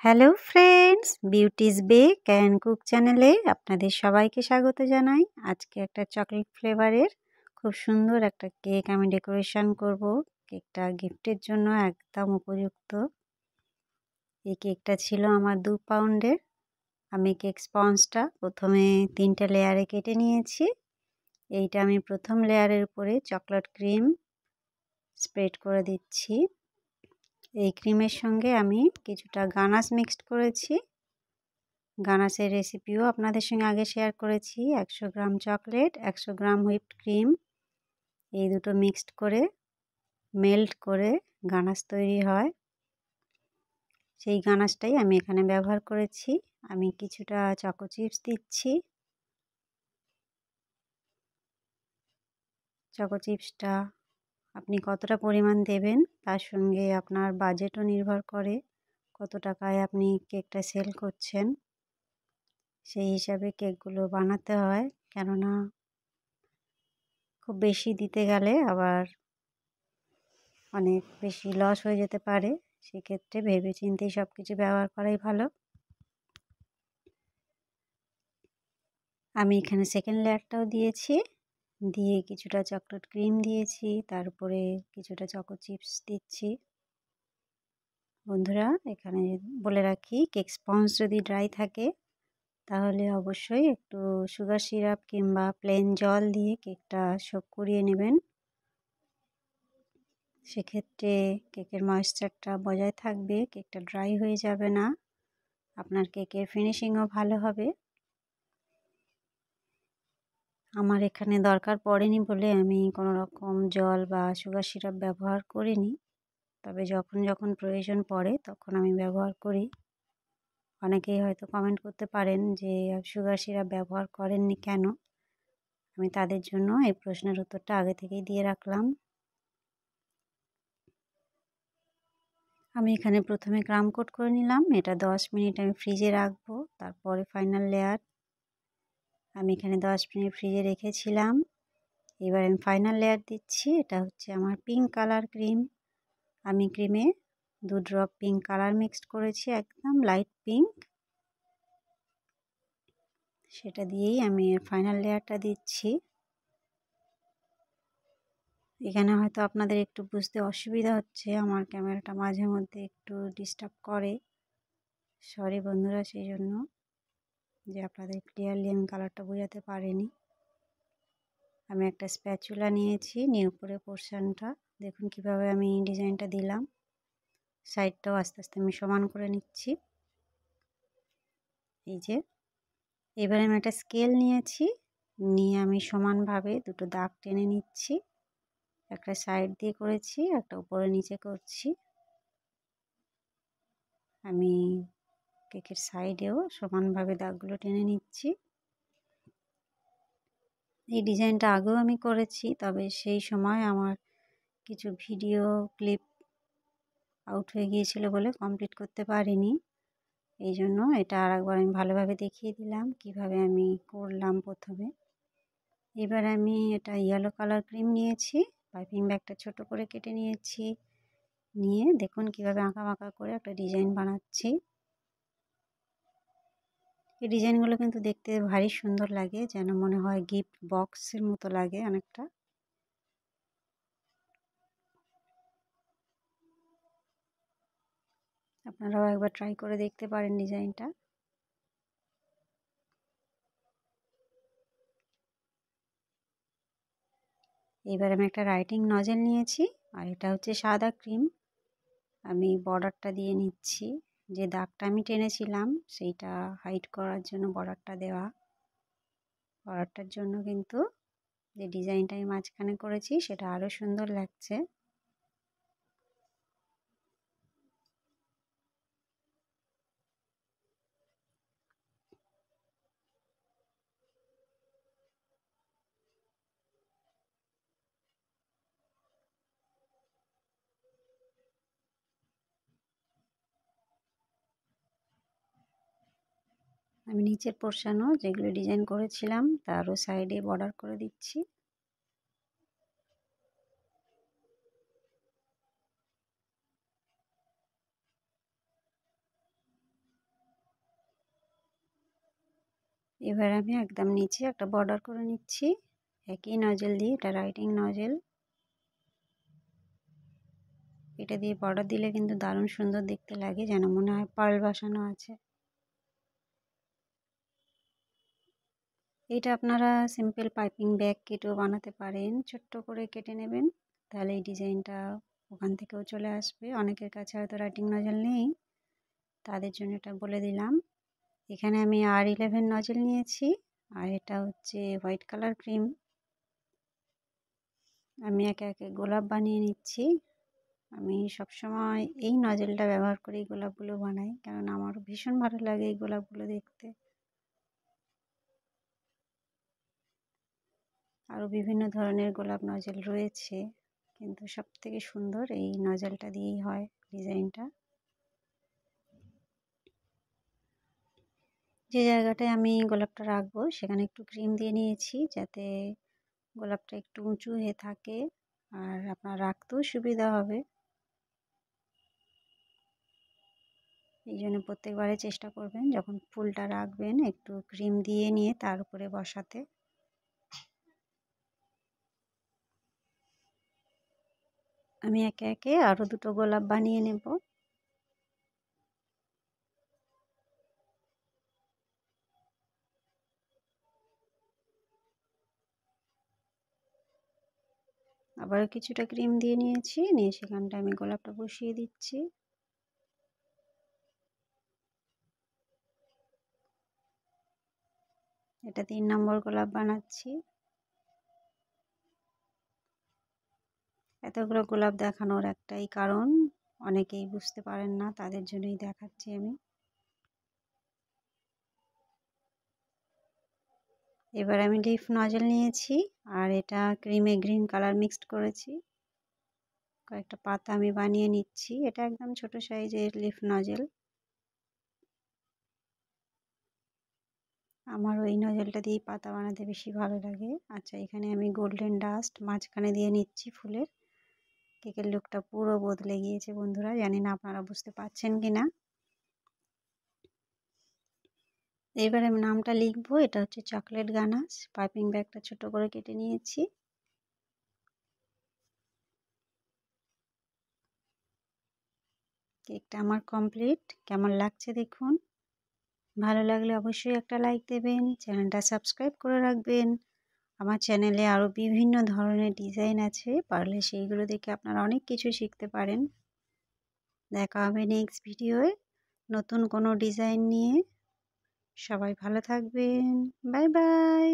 Hello friends, beauty's bake and cook চ্যানেলে আপনাদের সবাইকে স্বাগত জানাই। আজকে একটা চকলেট ফ্লেভারের খুব সুন্দর একটা কেক আমি ডেকোরেশন করব। কেকটা গিফটের জন্য একদম উপযুক্ত। এই কেকটা ছিল আমার 2 পাউন্ডের। আমি কেক স্পঞ্জটা প্রথমে 3টে লেয়ারে কেটে নিয়েছি। এইটা আমি প্রথম লেয়ারের উপরে চকলেট ক্রিম স্প্রেড করে দিচ্ছি। এই ক্রিমের সঙ্গে আমি কিছুটা গানাশ মিক্সড করেছি। গানাশের রেসিপিও আপনাদের সঙ্গে আগে শেয়ার করেছি। 100 গ্রাম চকলেট, 100 গ্রাম হুইপড ক্রিম, এই দুটো মিক্সড করে মেল্ট করে গানাশ তৈরি হয়। সেই গানাশটাই আমি এখানে ব্যবহার করেছি। আমি কিছুটা চকো চিপস দিচ্ছি। চকো চিপসটা আপনি কতটা পরিমাণ দেবেন তার সঙ্গে আপনার বাজেটও নির্ভর করে, কত টাকায় আপনি কেকটা সেল করছেন। সেই হিসাবে কেকগুলো বানাতে হয়, কেননা খুব বেশি দিতে গেলে আবার অনেক বেশি লস হয়ে যেতে পারে। সেক্ষেত্রে ভেবেচিন্তেই সব কিছু ব্যবহার করাই ভালো। আমি এখানে সেকেন্ড লেয়ারটাও দিয়েছি, দিয়ে কিছুটা চকলেট ক্রিম দিয়েছি, তারপরে কিছুটা চকো চিপস দিচ্ছি। বন্ধুরা, এখানে বলে রাখি, কেক স্পঞ্জ যদি ড্রাই থাকে তাহলে অবশ্যই একটু সুগার সিরাপ কিংবা প্লেন জল দিয়ে কেকটা সোক করিয়ে নেবেন। সেক্ষেত্রে কেকের ময়েশ্চারটা বজায় থাকবে, কেকটা ড্রাই হয়ে যাবে না, আপনার কেকের ফিনিশিংও ভালো হবে। আমার এখানে দরকার পড়েনি বলে আমি কোনো রকম জল বা সুগার সিরাপ ব্যবহার করিনি, তবে যখন যখন প্রয়োজন পড়ে তখন আমি ব্যবহার করি। অনেকেই হয়তো কমেন্ট করতে পারেন যে সুগার সিরাপ ব্যবহার করেননি কেন। আমি তাদের জন্য এই প্রশ্নের উত্তরটা আগে থেকেই দিয়ে রাখলাম। আমি এখানে প্রথমে ক্রাম কোট করে নিলাম। এটা 10 মিনিট আমি ফ্রিজে রাখবো, তারপরে ফাইনাল লেয়ার। আমি এখানে 10 মিনিট ফ্রিজে রেখেছিলাম। এবার আমি ফাইনাল লেয়ার দিচ্ছি। এটা হচ্ছে আমার পিঙ্ক কালার ক্রিম। আমি ক্রিমে 2 ড্রপ পিঙ্ক কালার মিক্সড করেছি, একদম লাইট পিঙ্ক। সেটা দিয়েই আমি এর ফাইনাল লেয়ারটা দিচ্ছি। এখানে হয়তো আপনাদের একটু বুঝতে অসুবিধা হচ্ছে, আমার ক্যামেরাটা মাঝে মধ্যে একটু ডিস্টার্ব করে। সরি বন্ধুরা সেই জন্য, যে আপনাদের ক্লিয়ারলি আমি কালারটা বোঝাতে পারিনি। আমি একটা স্প্যাচুলা নিয়েছি, নিয়ে উপরে পোর্শনটা দেখুন কিভাবে আমি ডিজাইনটা দিলাম। সাইডটাও আস্তে আস্তে আমি সমান করে নিচ্ছি। এই যে, এবারে আমি একটা স্কেল নিয়েছি, নিয়ে আমি সমানভাবে দুটো দাগ টেনে নিচ্ছি। একটা সাইড দিয়ে করেছি, একটা উপরে নিচে করছি। আমি কেকের সাইডেও সমানভাবে দাগগুলো টেনে নিচ্ছি। এই ডিজাইনটা আগেও আমি করেছি, তবে সেই সময় আমার কিছু ভিডিও ক্লিপ আউট হয়ে গিয়েছিল বলে কমপ্লিট করতে পারিনি। এই জন্য এটা আরেকবার আমি ভালোভাবে দেখিয়ে দিলাম কিভাবে আমি করলাম প্রথমে। এবার আমি এটা ইয়েলো কালার ক্রিম নিয়েছি, পাইপিং ব্যাগটা ছোট করে কেটে নিয়েছি, নিয়ে দেখুন কিভাবে আঁকা বাঁকা করে একটা ডিজাইন বানাচ্ছি। এই ডিজাইনগুলো কিন্তু দেখতে ভারী সুন্দর লাগে, যেন মনে হয় গিফট বক্সের মতো লাগে অনেকটা। আপনারাও একবার ট্রাই করে দেখতে পারেন ডিজাইনটা। এবার আমি একটা রাইটিং নজেল নিয়েছি, আর এটা হচ্ছে সাদা ক্রিম। আমি বর্ডারটা দিয়ে নিচ্ছি, যে দাগটা আমি টেনেছিলাম সেইটা হাইড করার জন্য বর্ডারটা দেওয়া। বর্ডারটার জন্য কিন্তু যে ডিজাইনটা আমি মাঝখানে করেছি সেটা আরও সুন্দর লাগছে। আমি নিচের পোর্শনও যেগুলো ডিজাইন করেছিলাম তারও সাইডে বর্ডার করে দিচ্ছি। এবার আমি একদম নিচে একটা বর্ডার করে নিচ্ছি একই নজেল দিয়ে। এটা রাইটিং নজেল। এটা দিয়ে বর্ডার দিলে কিন্তু দারুণ সুন্দর দেখতে লাগে, যেন মনে হয় পার্ল বসানো আছে। এটা আপনারা সিম্পল পাইপিং ব্যাগ কেটেও বানাতে পারেন। ছোট্ট করে কেটে নেবেন, তাহলে এই ডিজাইনটা ওখান থেকেও চলে আসবে। অনেকের কাছে হয়তো রাইটিং নজেল নেই, তাদের জন্য এটা বলে দিলাম। এখানে আমি R11 নজেল নিয়েছি, আর এটা হচ্ছে হোয়াইট কালার ক্রিম। আমি একে একে গোলাপ বানিয়ে নিচ্ছি। আমি সবসময় এই নজেলটা ব্যবহার করে এই গোলাপগুলো বানাই, কারণ আমার ভীষণ ভালো লাগে এই গোলাপগুলো দেখতে। আরও বিভিন্ন ধরনের গোলাপ নজেল রয়েছে, কিন্তু সবথেকে সুন্দর এই নজেলটা দিয়েই হয় ডিজাইনটা। যে জায়গাটায় আমি গোলাপটা রাখবো সেখানে একটু ক্রিম দিয়ে নিয়েছি, যাতে গোলাপটা একটু উঁচু হয়ে থাকে আর আপনার রাখতেও সুবিধা হবে। এই জন্য প্রত্যেকবারে চেষ্টা করবেন যখন ফুলটা রাখবেন একটু ক্রিম দিয়ে নিয়ে তার উপরে বসাতে। আমি একে একে আরও দুটো গোলাপ বানিয়ে নেব। আবারও কিছুটা ক্রিম দিয়ে নিয়েছি, নিয়ে সেখানটা আমি গোলাপটা বসিয়ে দিচ্ছি। এটা 3 নম্বর গোলাপ বানাচ্ছি। এতগুলো গোলাপ দেখানোর একটাই কারণ, অনেকেই বুঝতে পারেন না, তাদের জন্যই দেখাচ্ছি আমি। এবার আমি লিফ নজেল নিয়েছি, আর এটা ক্রিমে গ্রিন কালার মিক্সড করেছি। কয়েকটা পাতা আমি বানিয়ে নিচ্ছি। এটা একদম ছোট সাইজের লিফ নজেল। আমার ওই নজেলটা দিয়েই পাতা বানাতে বেশি ভালো লাগে। আচ্ছা, এখানে আমি গোল্ডেন ডাস্ট মাঝখানে দিয়ে নিচ্ছি ফুলের। কেকের লুকটা পুরো বদলে গিয়েছে বন্ধুরা, জানি না আপনারা বুঝতে পারছেন কি না। এবার আমি নামটা লিখবো। এটা হচ্ছে চকলেট গানাশ। পাইপিং ব্যাগটা ছোট করে কেটে নিয়েছি। কেকটা আমার কমপ্লিট। কেমন লাগছে দেখুন। ভালো লাগলে অবশ্যই একটা লাইক দেবেন, চ্যানেলটা সাবস্ক্রাইব করে রাখবেন। আমার চ্যানেলে আরও বিভিন্ন ধরনের ডিজাইন আছে, পারলে সেইগুলো দেখে আপনারা অনেক কিছু শিখতে পারেন। দেখা হবে নেক্সট ভিডিওয় নতুন কোনো ডিজাইন নিয়ে। সবাই ভালো থাকবেন। Bye bye.